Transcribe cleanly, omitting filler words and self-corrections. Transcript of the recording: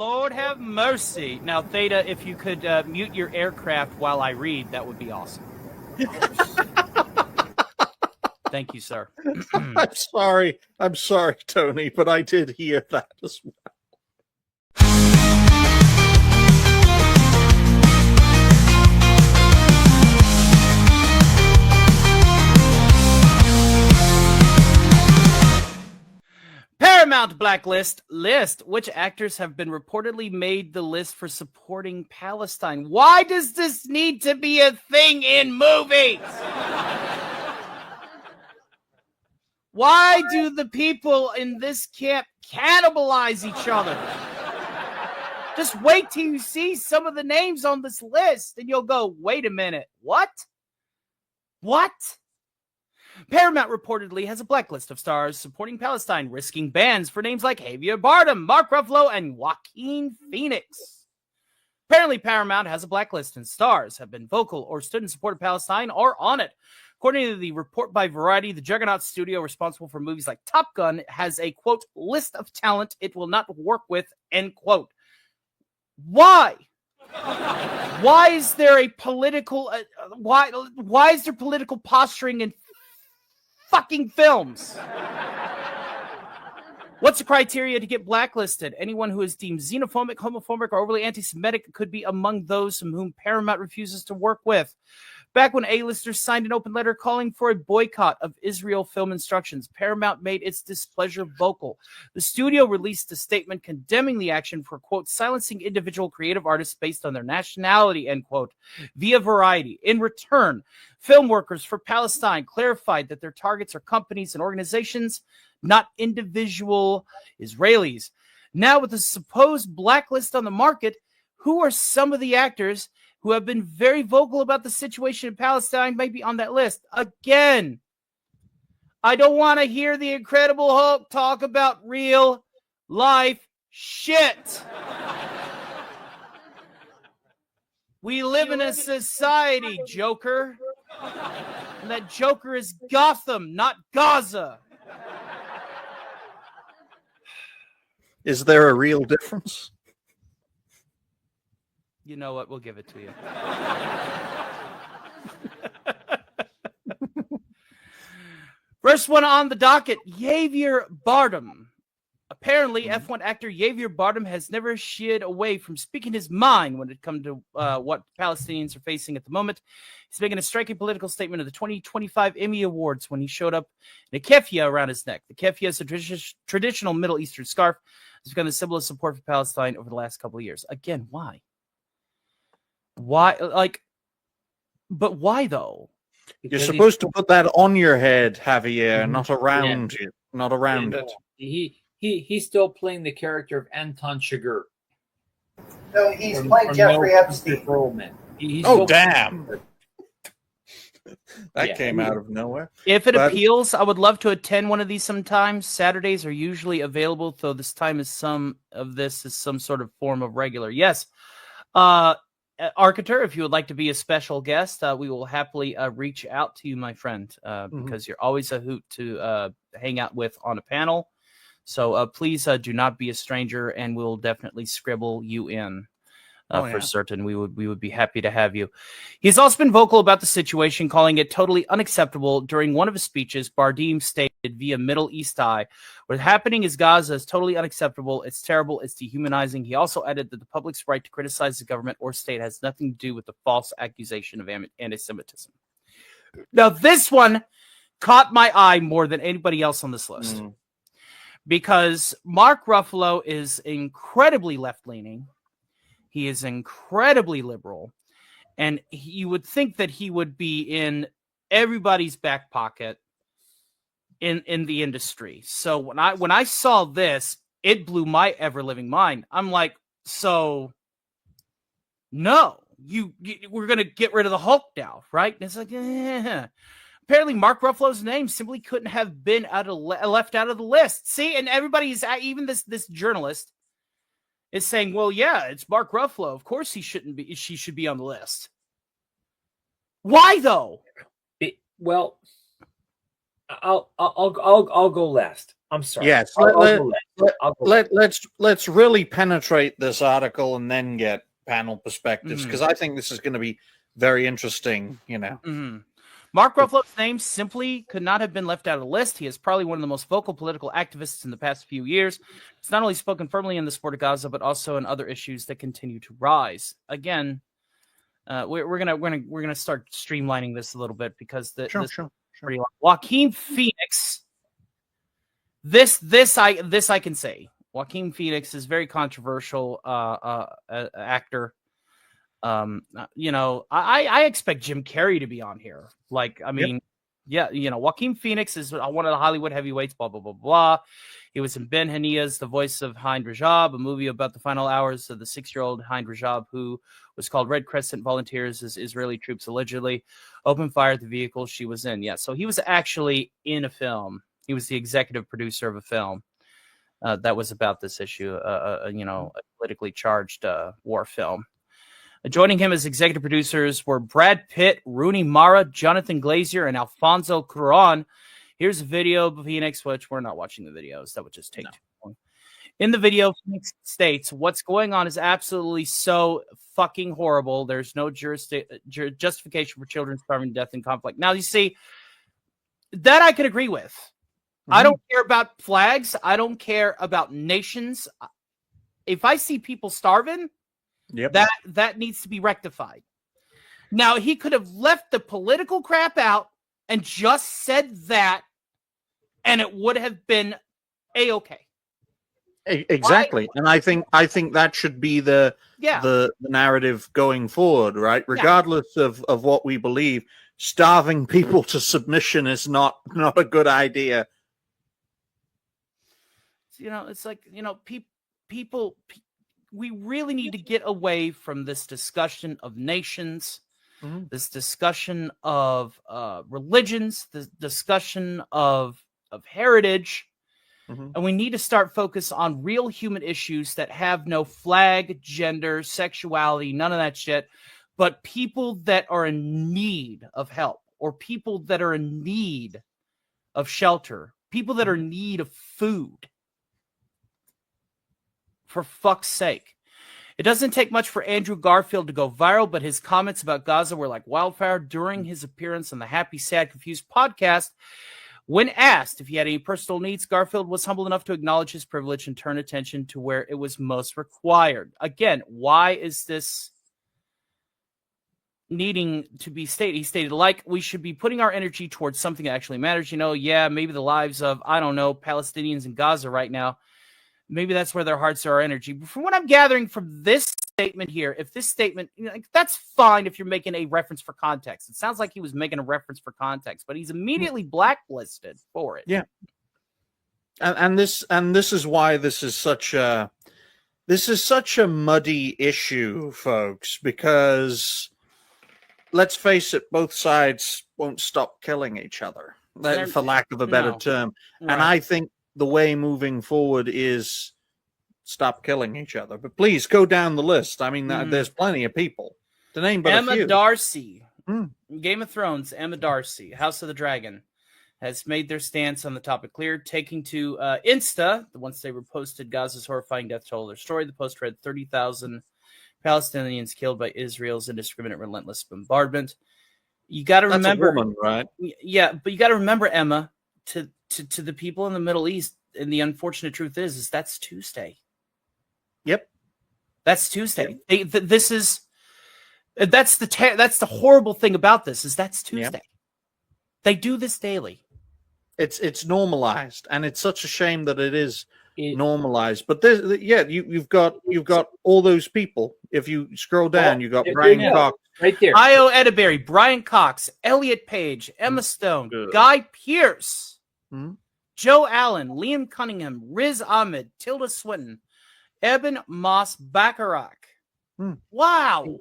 Lord have mercy. Now, Theta, if you could mute your aircraft while I read, that would be awesome. Thank you, sir. I'm sorry, Tony, but I did hear that as well. Paramount Blacklist list. Which actors have been reportedly made the list for supporting Palestine? Why does this need to be a thing in movies? Why do the people in this camp cannibalize each other? Just wait till you see some of the names on this list and you'll go, wait a minute, what? What? Paramount reportedly has a blacklist of stars supporting Palestine, risking bans for names like Javier Bardem, Mark Ruffalo, and Joaquin Phoenix. Apparently, Paramount has a blacklist, and stars have been vocal or stood in support of Palestine or on it. According to the report by Variety, the Juggernaut studio responsible for movies like Top Gun has a, quote, list of talent it will not work with, end quote. Why? Why is there a political, why is there political posturing in fucking films? What's the criteria to get blacklisted? Anyone who is deemed xenophobic, homophobic, or overly anti-Semitic could be among those whom Paramount refuses to work with. Back when A-listers signed an open letter calling for a boycott of Israel film instructions, Paramount made its displeasure vocal. The studio released a statement condemning the action for, quote, silencing individual creative artists based on their nationality, end quote, via Variety. In return, film workers for Palestine clarified that their targets are companies and organizations, not individual Israelis. Now, with a supposed blacklist on the market, who are some of the actors who have been very vocal about the situation in Palestine might be on that list? Again, I don't want to hear the Incredible Hulk talk about real life shit. We live in a society, Joker. And that Joker is Gotham, not Gaza. Is there a real difference? You know what? We'll give it to you. First one on the docket, Javier Bardem. Apparently, F1 actor Javier Bardem has never shied away from speaking his mind when it comes to what Palestinians are facing at the moment. He's making a striking political statement at the 2025 Emmy Awards when he showed up in a keffiyeh around his neck. The keffiyeh is a traditional Middle Eastern scarf. It's become the symbol of support for Palestine over the last couple of years. Again, why? Why? But why though? You're supposed to put that on your head, Javier, not around you, not around it. He's still playing the character of Anton Chigurh. No, he's playing Jeffrey Epstein. Damn! That came out of nowhere. If it appeals, I would love to attend one of these sometime. Saturdays are usually available, though this time is some sort of form of regular. Yes. Arcater, if you would like to be a special guest, we will happily reach out to you, my friend, because you're always a hoot to hang out with on a panel. So please do not be a stranger, and we'll definitely scribble you in for certain. We would be happy to have you. He's also been vocal about the situation, calling it totally unacceptable. During one of his speeches, Bardem stated via Middle East Eye, "What's happening is Gaza is totally unacceptable. It's terrible. It's dehumanizing." He also added that the public's right to criticize the government or state has nothing to do with the false accusation of anti-Semitism. Now, this one caught my eye more than anybody else on this list. Because Mark Ruffalo is incredibly left-leaning. He is incredibly liberal. And you would think that he would be in everybody's back pocket in the industry. So when I saw this, it blew my ever-living mind. I'm like, so, no, we're going to get rid of the Hulk now, right? And it's like, Apparently, Mark Ruffalo's name simply couldn't have been left out of the list. See, and everybody's, even this journalist is saying, well, yeah, it's Mark Ruffalo. Of course she should be on the list. Why though? Well, I'll go last. I'm sorry. Yes, let's really penetrate this article and then get panel perspectives, because I think this is going to be very interesting. Mark Ruffalo's name simply could not have been left out of the list. He is probably one of the most vocal political activists in the past few years. He's not only spoken firmly in the support of Gaza, but also in other issues that continue to rise. Again, we're gonna start streamlining this a little bit, because Sure. pretty long. Joaquin Phoenix. This I can say. Joaquin Phoenix is very controversial actor. I expect Jim Carrey to be on here. Joaquin Phoenix is one of the Hollywood heavyweights, blah, blah, blah, blah. He was in Ben Hania's The Voice of Hind Rajab, a movie about the final hours of the 6-year-old Hind Rajab, who was called Red Crescent Volunteers as Israeli troops allegedly opened fire at the vehicle she was in. Yeah, so he was actually in a film. He was the executive producer of a film that was about this issue, a politically charged war film. Joining him as executive producers were Brad Pitt, Rooney Mara, Jonathan Glazer, and Alfonso Cuarón. Here's a video of Phoenix, which we're not watching the videos. That would just take too long. In the video, Phoenix states, what's going on is absolutely so fucking horrible. There's no justification for children starving to death in conflict. Now, you see, that I can agree with. I don't care about flags. I don't care about nations. If I see people starving, that needs to be rectified. Now, he could have left the political crap out and just said that, and it would have been A-okay. Exactly. And I think that should be the narrative going forward, right? Regardless of what we believe, starving people to submission is not a good idea. It's like, people, we really need to get away from this discussion of nations, this discussion of religions, this discussion of heritage, and we need to start focus on real human issues that have no flag, gender, sexuality, none of that shit, but people that are in need of help, or people that are in need of shelter, people that are in need of food. For fuck's sake. It doesn't take much for Andrew Garfield to go viral, but his comments about Gaza were like wildfire during his appearance on the Happy, Sad, Confused podcast. When asked if he had any personal needs, Garfield was humble enough to acknowledge his privilege and turn attention to where it was most required. Again, why is this needing to be stated? He stated, we should be putting our energy towards something that actually matters. Maybe the lives of, Palestinians in Gaza right now. Maybe that's where their hearts are, our energy. But from what I'm gathering from this statement here, if this statement, that's fine if you're making a reference for context. It sounds like he was making a reference for context, but he's immediately blacklisted for it. Yeah. And this is why this is such a muddy issue, folks, because let's face it, both sides won't stop killing each other, for lack of a better term. Right. And I think the way moving forward is stop killing each other. But please go down the list. There's plenty of people to name but Emma a few. Darcy, Game of Thrones, Emma Darcy, House of the Dragon, has made their stance on the topic clear, taking to Insta, once they reposted Gaza's horrifying death toll. Their story, the post read 30,000 Palestinians killed by Israel's indiscriminate, relentless bombardment. You got to remember, woman, right? Yeah, but you got to remember, Emma, to the people in the Middle East, and the unfortunate truth is that's Tuesday. Yep, that's Tuesday. Yep. That's the horrible thing about this is that's Tuesday. Yep. They do this daily. It's normalized, and it's such a shame that it is normalized. But you've got all those people. If you scroll down, you've got Brian Cox right there, Io Edeberry, Brian Cox, Elliot Page, Emma Stone, Guy Pearce. Joe Allen, Liam Cunningham, Riz Ahmed, Tilda Swinton, Eben Moss Bacharach. Wow.